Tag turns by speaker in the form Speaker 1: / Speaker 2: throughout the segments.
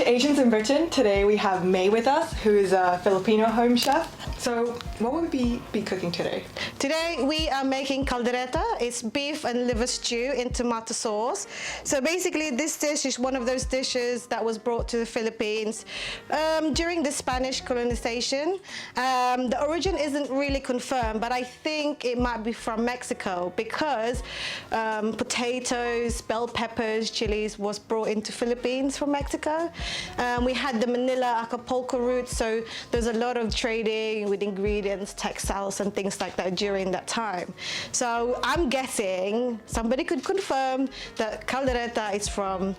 Speaker 1: to Asians in Britain. Today we have Mae with us, who is a Filipino home chef. So what would we be cooking today?
Speaker 2: Today we are making caldereta. It's beef and liver stew in tomato sauce. So basically this dish is one of those dishes that was brought to the Philippines during the Spanish colonization. The origin isn't really confirmed, but I think it might be from Mexico because potatoes, bell peppers, chilies was brought into Philippines from Mexico. We had the Manila Acapulco route, so there's a lot of trading with ingredients, textiles and things like that during that time. So I'm guessing somebody could confirm that caldereta is from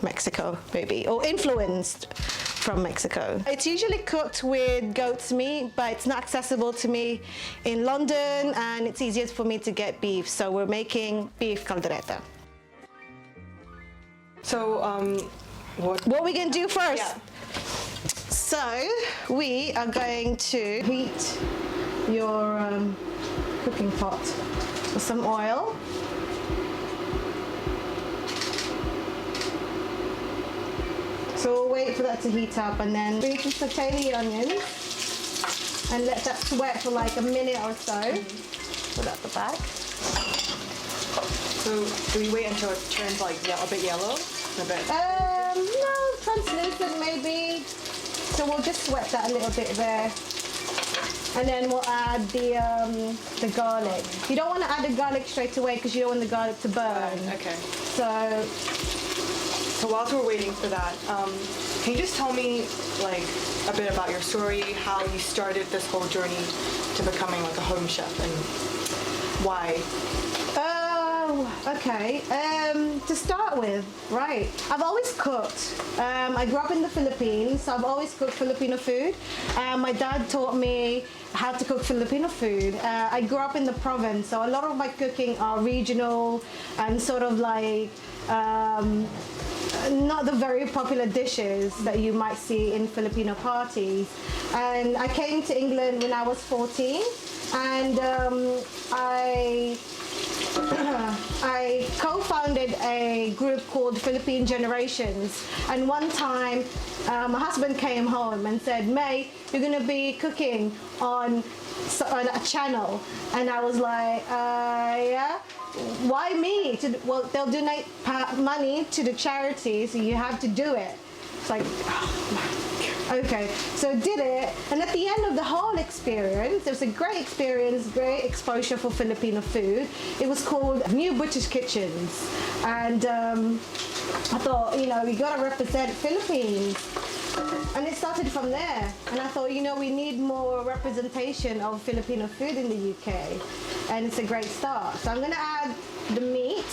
Speaker 2: Mexico, maybe, or influenced from Mexico. It's usually cooked with goat's meat, but it's not accessible to me in London and it's easiest for me to get beef, so we're making beef caldereta. So what are we gonna do first? Yeah. So we are going to heat your cooking pot with some oil. So we'll wait for that to heat up and then we can saute the onions and let that sweat for like a minute or so. Put that at the back.
Speaker 1: So do we wait until it turns like a bit yellow? A bit?
Speaker 2: No, translucent maybe. So we'll just sweat that a little bit there. And then we'll add the garlic. You don't want to add the garlic straight away because you don't want the garlic to burn.
Speaker 1: Okay.
Speaker 2: So
Speaker 1: whilst we're waiting for that, can you just tell me like a bit about your story, how you started this whole journey to becoming like a home chef and why?
Speaker 2: Okay. To start with, right, I've always cooked. I grew up in the Philippines, so I've always cooked Filipino food. My dad taught me how to cook Filipino food. I grew up in the province, so a lot of my cooking are regional and sort of like not the very popular dishes that you might see in Filipino parties. And I came to England when I was 14, and I co-founded a group called Philippine Generations, and one time my husband came home and said, Mae, you're going to be cooking on a channel. And I was like, yeah, why me? Well, they'll donate money to the charity, so you have to do it. It's like, okay, so did it, and at the end of the whole experience, it was a great experience, great exposure for Filipino food. It was called New British Kitchens, and I thought, you know, we gotta represent Philippines, and it started from there. And I thought, you know, we need more representation of Filipino food in the UK, and it's a great start. So I'm gonna add the meat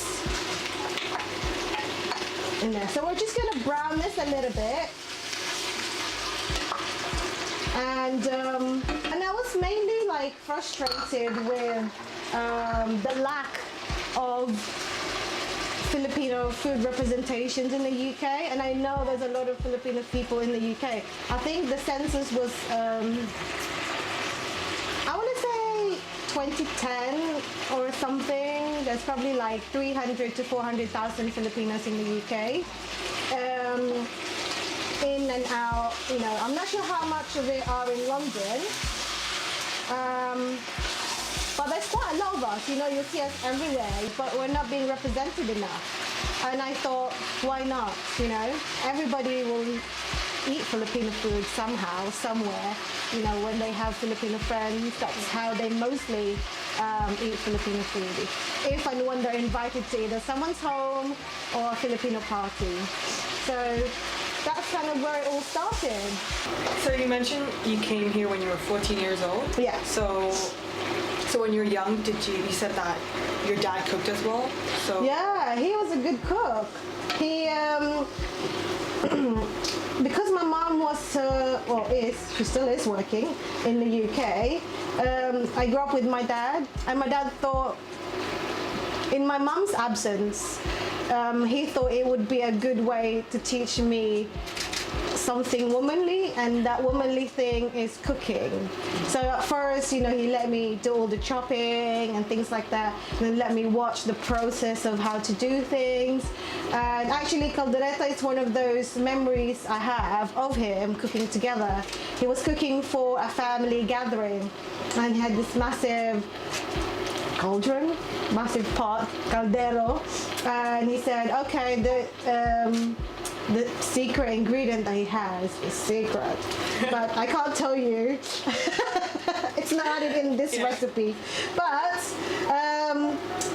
Speaker 2: in there. So we're just gonna brown this a little bit. And I was mainly like frustrated with the lack of Filipino food representations in the UK, and I know there's a lot of Filipino people in the UK. I think the census was, I want to say 2010 or something. There's probably like 300 to 400,000 Filipinos in the UK. In and out, you know, I'm not sure how much of it are in London, but there's quite a lot of us, you know, you see us everywhere, but we're not being represented enough. And I thought, why not, you know, everybody will eat Filipino food somehow, somewhere, you know, when they have Filipino friends, that's how they mostly eat Filipino food. If and when they're invited to either someone's home or a Filipino party. So that's kind of where it all started.
Speaker 1: So you mentioned you came here when you were 14 years old?
Speaker 2: Yeah.
Speaker 1: So when you were young, you said that your dad cooked as well? So
Speaker 2: yeah, he was a good cook. He, because my mom was, she still is working in the UK, I grew up with my dad, and my dad thought, in my mom's absence, he thought it would be a good way to teach me something womanly, and that womanly thing is cooking. So at first, he let me do all the chopping and things like that, and then let me watch the process of how to do things. And actually, caldereta is one of those memories I have of him cooking together. He was cooking for a family gathering, and he had this massive cauldron, massive pot, caldero, and he said, okay, the secret ingredient that he has is secret, but I can't tell you. It's not added in this recipe, but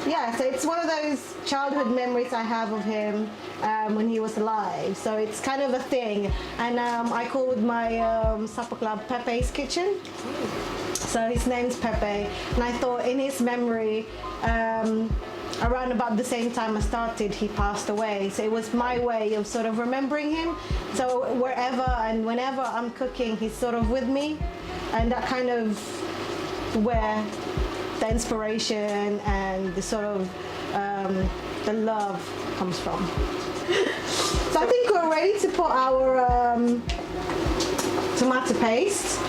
Speaker 2: yeah, so it's one of those childhood memories I have of him when he was alive. So it's kind of a thing, and I called my supper club Pepe's Kitchen. So his name's Pepe, and I thought in his memory, around about the same time I started, he passed away. So it was my way of sort of remembering him. So wherever and whenever I'm cooking, he's sort of with me, and that kind of where the inspiration and the sort of the love comes from. So I think we're ready to put our tomato paste.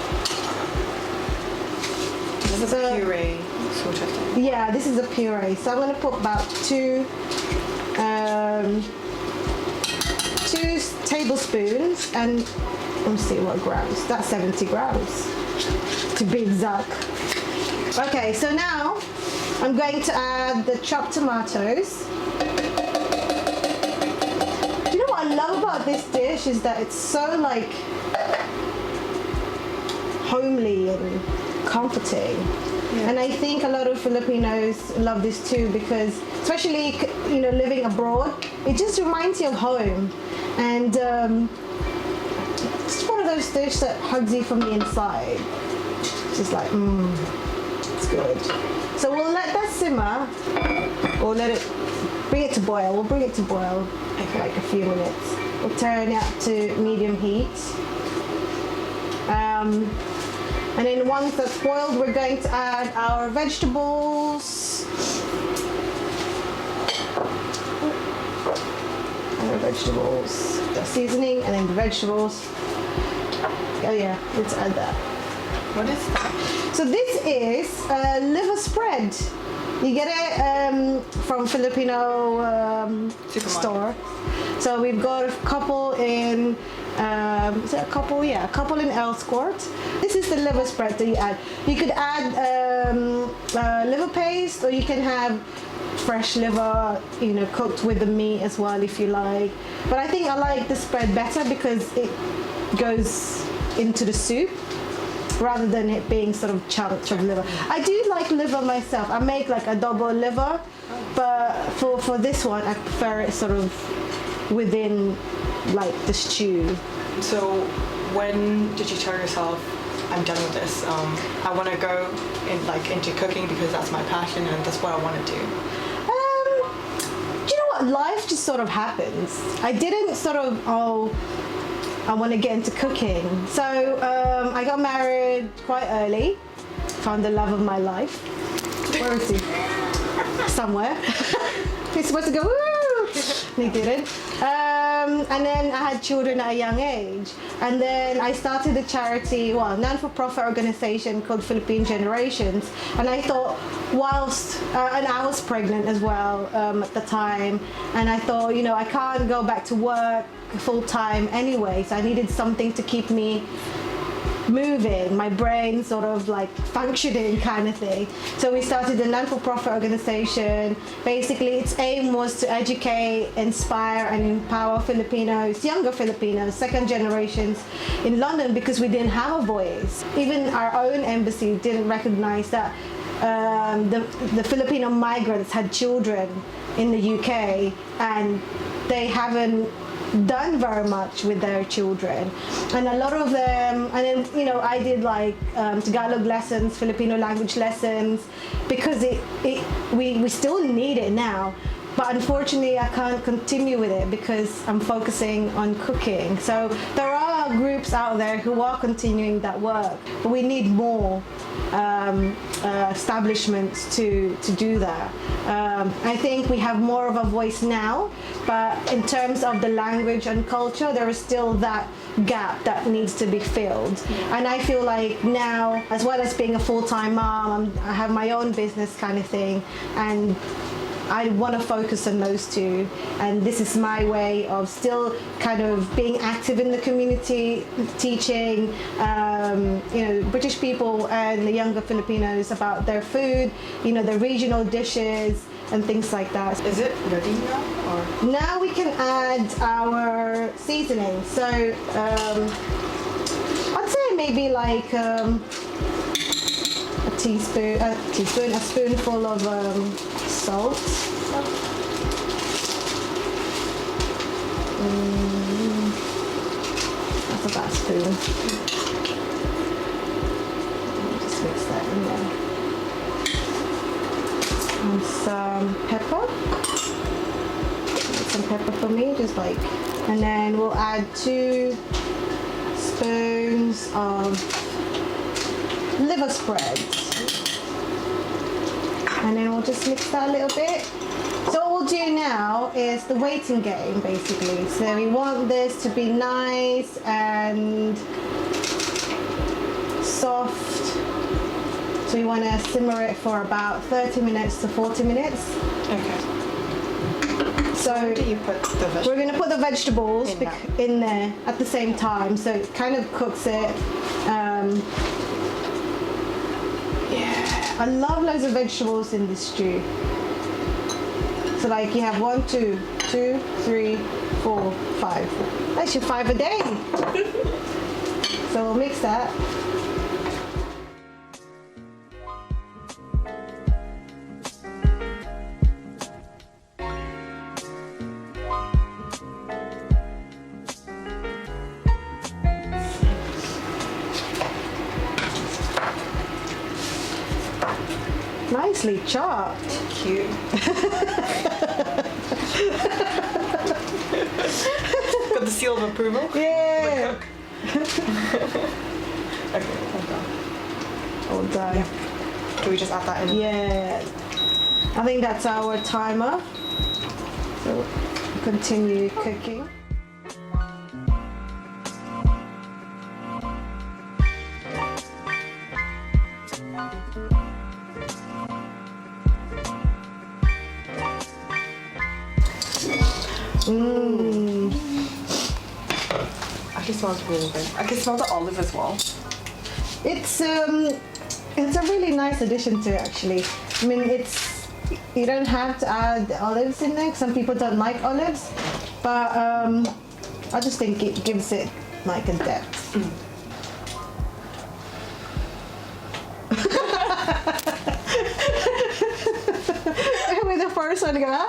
Speaker 1: This is a puree sort of thing.
Speaker 2: Yeah, this is a puree. So I'm going to put about two tablespoons, and let me see what grams. That's 70 grams to be exact. Okay, so now I'm going to add the chopped tomatoes. Do you know what I love about this dish is that it's so like homely and comforting. Yeah. And I think a lot of Filipinos love this too, because especially living abroad, it just reminds you of home, and it's one of those dishes that hugs you from the inside. It's just like it's good. So we'll let that simmer, or bring it to boil. We'll bring it to boil for like a few minutes. We'll turn it up to medium heat. And then once that's boiled, we're going to add our vegetables. The seasoning, and then the vegetables. Oh yeah, let's add that.
Speaker 1: What is that?
Speaker 2: So this is a liver spread. You get it from Filipino store. So we've got a couple in, is it a couple? Yeah, a couple in Elscourt. This is the liver spread that you add. You could add liver paste, or you can have fresh liver, cooked with the meat as well if you like. But I think I like the spread better because it goes into the soup, rather than it being sort of chunks of liver. I do like liver myself. I make like adobo liver, but for this one, I prefer it sort of within like the stew. So
Speaker 1: when did you tell yourself, I'm done with this, I want to go into cooking because that's my passion and that's what I want to do?
Speaker 2: Do you know what? Life just sort of happens. I didn't sort of, I want to get into cooking. So I got married quite early, found the love of my life. Where is he? Somewhere. He's supposed to go, woo! He didn't. And then I had children at a young age. And then I started a charity, non-for-profit organization called Philippine Generations. And I thought, and I was pregnant as well at the time. And I thought, I can't go back to work full-time anyway, so I needed something to keep me moving, my brain sort of like functioning kind of thing. So we started a non-for-profit organization. Basically, its aim was to educate, inspire, and empower Filipinos, younger Filipinos, second generations in London, because we didn't have a voice. Even our own embassy didn't recognize that the Filipino migrants had children in the UK, and they haven't done very much with their children. And a lot of them, and then I did like Tagalog lessons, Filipino language lessons, because we still need it now, but unfortunately I can't continue with it because I'm focusing on cooking. So there are are groups out there who are continuing that work, but we need more establishments to do that. I think we have more of a voice now, but in terms of the language and culture, there is still that gap that needs to be filled. And I feel like now, as well as being a full-time mom, I have my own business kind of thing, and I want to focus on those two, and this is my way of still kind of being active in the community, teaching British people and the younger Filipinos about their food, the regional dishes and things like that.
Speaker 1: Is it ready now? Or?
Speaker 2: Now we can add our seasoning. So I'd say maybe like a spoonful of salt. That's about a spoon. Just mix that in there. And some pepper. Some pepper for me, just like. And then we'll add 2 spoons of liver spreads. And then we'll just mix that a little bit. So what we'll do now is the waiting game, basically. So we want this to be nice and soft. So we want to simmer it for about 30 minutes to 40 minutes.
Speaker 1: Okay.
Speaker 2: So
Speaker 1: do you put the vegetables?
Speaker 2: We're going to put the vegetables in there at the same time. So it kind of cooks it. I love loads of vegetables in this stew. So like you have 1, 2, 3, 4, 5. Actually 5 a day. So we'll mix that. Nicely chopped.
Speaker 1: Cute. Got the seal of approval?
Speaker 2: Yeah.
Speaker 1: Okay, hold on.
Speaker 2: All done.
Speaker 1: Yeah. Do we just add that in?
Speaker 2: Yeah. I think that's our timer. So continue cooking.
Speaker 1: Actually smells really good. I can smell the olive as well.
Speaker 2: It's a really nice addition to it, actually. I mean, you don't have to add olives in there. Some people don't like olives, but I just think it gives it like a depth. With the first one, go,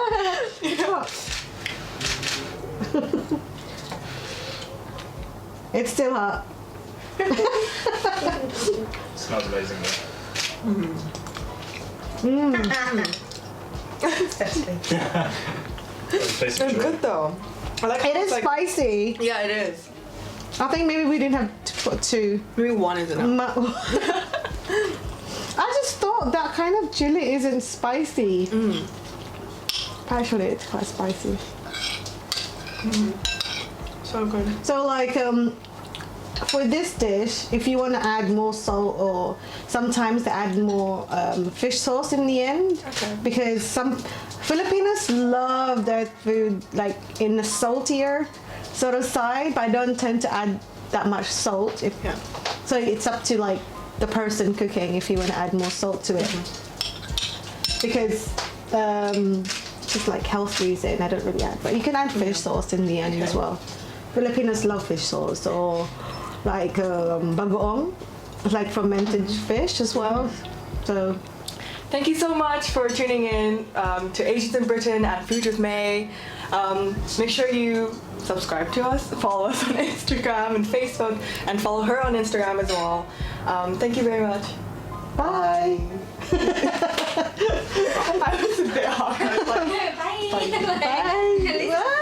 Speaker 2: It's still hot.
Speaker 3: Smells amazing though.
Speaker 1: It's good though. I like
Speaker 2: It is spicy.
Speaker 1: Yeah, it is.
Speaker 2: I think maybe we didn't have to put 2.
Speaker 1: Maybe 1 is enough.
Speaker 2: I just thought that kind of chili isn't spicy. Actually, it's quite spicy.
Speaker 1: So good.
Speaker 2: So like for this dish, if you want to add more salt, or sometimes they add more fish sauce in the end, because some Filipinos love their food like in the saltier sort of side, but I don't tend to add that much salt. So it's up to like the person cooking if you want to add more salt to it, because just like health reason I don't really add, but you can add fish sauce in the end as well. Filipinos love fish sauce, or like bagoong, like fermented fish as well. So
Speaker 1: thank you so much for tuning in to Asians in Britain at Food With Mae. Make sure you subscribe to us, follow us on Instagram and Facebook, and follow her on Instagram as well. Thank you very much.
Speaker 2: bye.
Speaker 1: I was a bit hard.
Speaker 4: Bye.
Speaker 2: Bye. Bye.